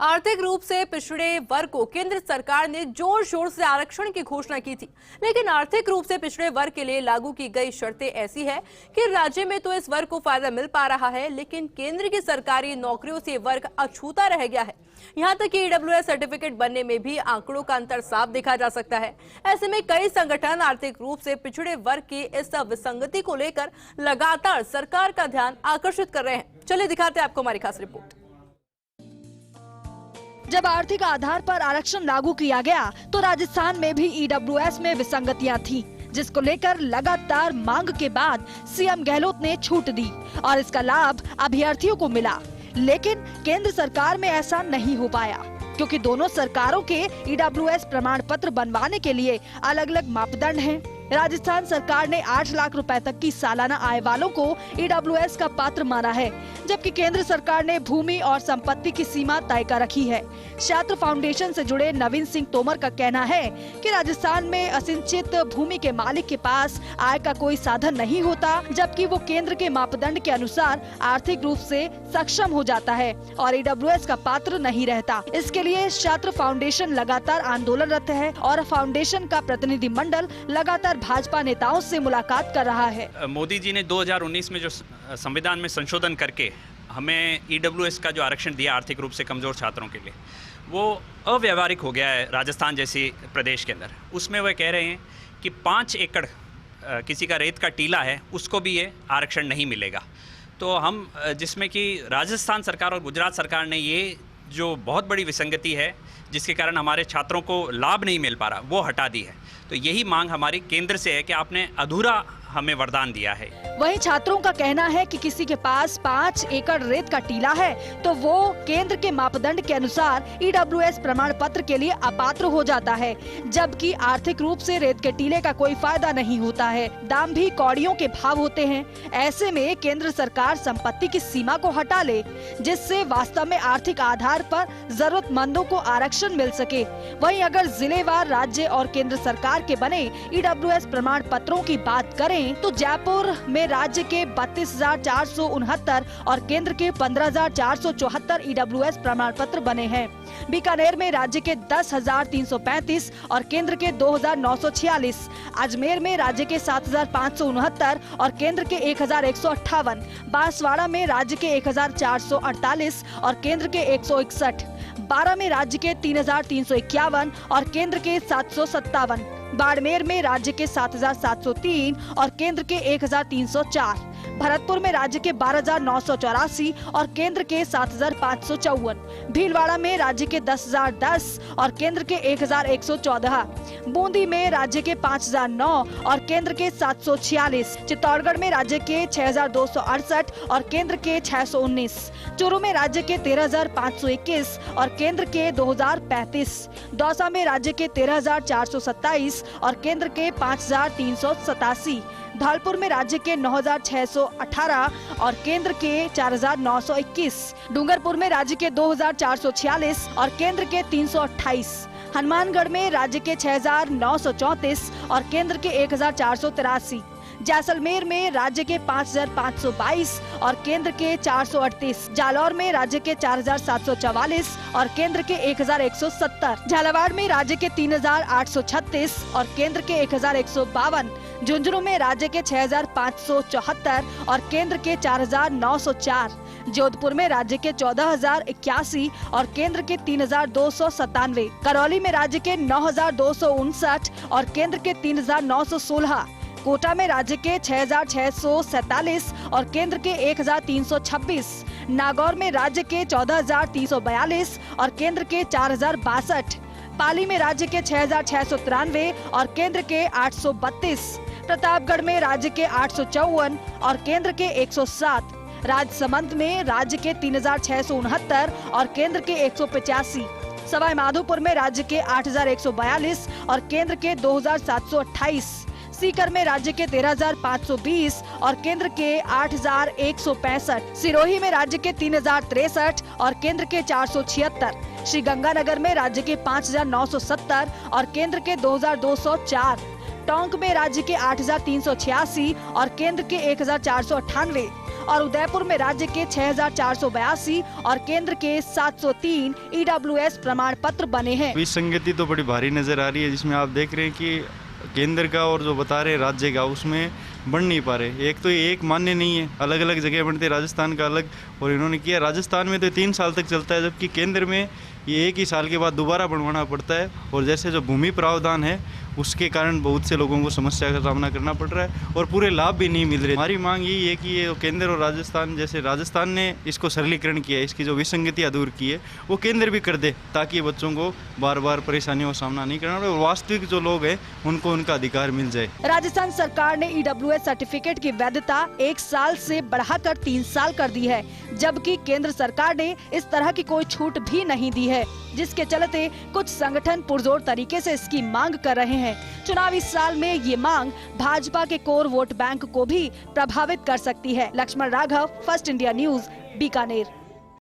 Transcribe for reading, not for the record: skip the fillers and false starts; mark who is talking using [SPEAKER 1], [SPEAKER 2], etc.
[SPEAKER 1] आर्थिक रूप से पिछड़े वर्ग को केंद्र सरकार ने जोर शोर से आरक्षण की घोषणा की थी, लेकिन आर्थिक रूप से पिछड़े वर्ग के लिए लागू की गई शर्तें ऐसी है कि राज्य में तो इस वर्ग को फायदा मिल पा रहा है, लेकिन केंद्र की सरकारी नौकरियों से वर्ग अछूता रह गया है। यहां तक कि ईडब्ल्यूएस सर्टिफिकेट बनने में भी आंकड़ों का अंतर साफ देखा जा सकता है। ऐसे में कई संगठन आर्थिक रूप से पिछड़े वर्ग की इस विसंगति को लेकर लगातार सरकार का ध्यान आकर्षित कर रहे हैं। चलिए दिखाते हैं आपको हमारी खास रिपोर्ट।
[SPEAKER 2] जब आर्थिक आधार पर आरक्षण लागू किया गया तो राजस्थान में भी ईडब्ल्यूएस में विसंगतियां थी, जिसको लेकर लगातार मांग के बाद सीएम गहलोत ने छूट दी और इसका लाभ अभ्यर्थियों को मिला। लेकिन केंद्र सरकार में ऐसा नहीं हो पाया, क्योंकि दोनों सरकारों के ईडब्ल्यूएस प्रमाण पत्र बनवाने के लिए अलग अलग मापदंड हैं। राजस्थान सरकार ने 8 लाख रुपए तक की सालाना आय वालों को ईडब्ल्यूएस का पात्र माना है, जबकि केंद्र सरकार ने भूमि और संपत्ति की सीमा तय कर रखी है। छात्र फाउंडेशन से जुड़े नवीन सिंह तोमर का कहना है कि राजस्थान में असिंचित भूमि के मालिक के पास आय का कोई साधन नहीं होता, जबकि वो केंद्र के मापदंड के अनुसार आर्थिक रूप से सक्षम हो जाता है और ईडब्ल्यूएस का पात्र नहीं रहता। इसके लिए छात्र फाउंडेशन लगातार आंदोलनरत है और फाउंडेशन का प्रतिनिधि मंडल लगातार भाजपा नेताओं से मुलाकात कर रहा है।
[SPEAKER 3] मोदी जी ने 2019 में जो संविधान में संशोधन करके हमें ईडब्ल्यूएस का जो आरक्षण दिया आर्थिक रूप से कमजोर छात्रों के लिए, वो अव्यावहारिक हो गया है राजस्थान जैसी प्रदेश के अंदर। उसमें वह कह रहे हैं कि 5 एकड़ किसी का रेत का टीला है, उसको भी ये आरक्षण नहीं मिलेगा। तो हम जिसमें कि राजस्थान सरकार और गुजरात सरकार ने ये जो बहुत बड़ी विसंगति है जिसके कारण हमारे छात्रों को लाभ नहीं मिल पा रहा, वो हटा दी है। तो यही मांग हमारी केंद्र से है कि आपने अधूरा हमें वरदान दिया है।
[SPEAKER 2] वहीं छात्रों का कहना है कि किसी के पास 5 एकड़ रेत का टीला है तो वो केंद्र के मापदंड के अनुसार ईडब्ल्यूएस प्रमाण पत्र के लिए अपात्र हो जाता है, जबकि आर्थिक रूप से रेत के टीले का कोई फायदा नहीं होता है। दाम भी कौड़ियों के भाव होते हैं। ऐसे में केंद्र सरकार संपत्ति की सीमा को हटा ले, जिससे वास्तव में आर्थिक आधार पर जरूरतमंदों को आरक्षण मिल सके। वहीं अगर जिलेवार राज्य और केंद्र सरकार के बने ईडब्ल्यूएस प्रमाण पत्रों की बात करें तो जयपुर में राज्य के 32,469 और केंद्र के 15,474 ईडब्ल्यूएस प्रमाण पत्र बने हैं। बीकानेर में राज्य के 10,335 और केंद्र के 2,946, अजमेर में राज्य के 7,569 और केंद्र के 1,158, बांसवाड़ा में राज्य के 1,448 और केंद्र के 161, बारां में राज्य के 3,351 और केंद्र के 757, बाड़मेर में राज्य के 7,703 और केंद्र के 1,304, भरतपुर में राज्य के 12,984 और केंद्र के 7,554, भीलवाड़ा में राज्य के 10,010 और केंद्र के 1,114, बूंदी में राज्य के 5,009 और केंद्र के 746, चित्तौड़गढ़ में राज्य के 6,268 और केंद्र के 619, चूरू में राज्य के 13,521 और केंद्र के 2,035, दौसा में राज्य के 13,427 और केंद्र के 5,387, धौलपुर में राज्य के 9,618 और केंद्र के 4,921, डूंगरपुर में राज्य के 2,446 और केंद्र के 328, हनुमानगढ़ में राज्य के 6,934 और केंद्र के 1,483, जैसलमेर में राज्य के 5,522 और केंद्र के 438, जालौर में राज्य के 4,744 और केंद्र के 1,170, झालावाड़ में राज्य के 3,836 और केंद्र के 1,152, झुंझुनू में राज्य के 6,574 और केंद्र के 4,904, जोधपुर में राज्य के 14,081 और केंद्र के 3,297, करौली में राज्य के 9,259 और केंद्र के 3,916, कोटा में राज्य के 6,647 और केंद्र के 1,326, नागौर में राज्य के 14,342 और केंद्र के 4,062, पाली में राज्य के 6,693 और केंद्र के 832, प्रतापगढ़ में राज्य के 854 और केंद्र के 107, राजसमंद में राज्य के 3,669 और केंद्र के 185, सवाई माधोपुर में राज्य के 8,142 और केंद्र के 2,728, सीकर में राज्य के 13,520 और केंद्र के 8,165, सिरोही में राज्य के 3,063 और केंद्र के 476, श्रीगंगानगर में राज्य के 5,970 और केंद्र के 2,204, टोंक में राज्य के 8,386 और केंद्र के 1,498, और उदयपुर में राज्य के 6,482 और केंद्र के 703 EWS प्रमाण पत्र बने हैं।
[SPEAKER 4] विसंगति तो बड़ी भारी नजर आ रही है, जिसमें आप देख रहे हैं कि केंद्र का और जो बता रहे हैं राज्य का, उसमें बन नहीं पा रहे। एक तो ये एक मान्य नहीं है, अलग अलग जगह बनते, राजस्थान का अलग, और इन्होंने किया राजस्थान में तो 3 साल तक चलता है, जबकि केंद्र में ये 1 ही साल के बाद दोबारा बनवाना पड़ता है। और जैसे जो भूमि प्रावधान है उसके कारण बहुत से लोगों को समस्या का सामना करना पड़ रहा है और पूरे लाभ भी नहीं मिल रहे। हमारी मांग यही है कि ये केंद्र और राजस्थान, जैसे राजस्थान ने इसको सरलीकरण किया है, इसकी जो विसंगतियाँ दूर की है वो केंद्र भी कर दे, ताकि बच्चों को बार बार परेशानियों का सामना नहीं करना पड़े और वास्तविक जो लोग हैं उनको उनका अधिकार मिल जाए।
[SPEAKER 2] राजस्थान सरकार ने EWS सर्टिफिकेट की वैधता 1 साल से बढ़ाकर 3 साल कर दी है, जबकि केंद्र सरकार ने इस तरह की कोई छूट भी नहीं दी है, जिसके चलते कुछ संगठन पुरजोर तरीके से इसकी मांग कर रहे हैं। चुनावी साल में ये मांग भाजपा के कोर वोट बैंक को भी प्रभावित कर सकती है। Lakshman Raghav, first India news, Bikaner.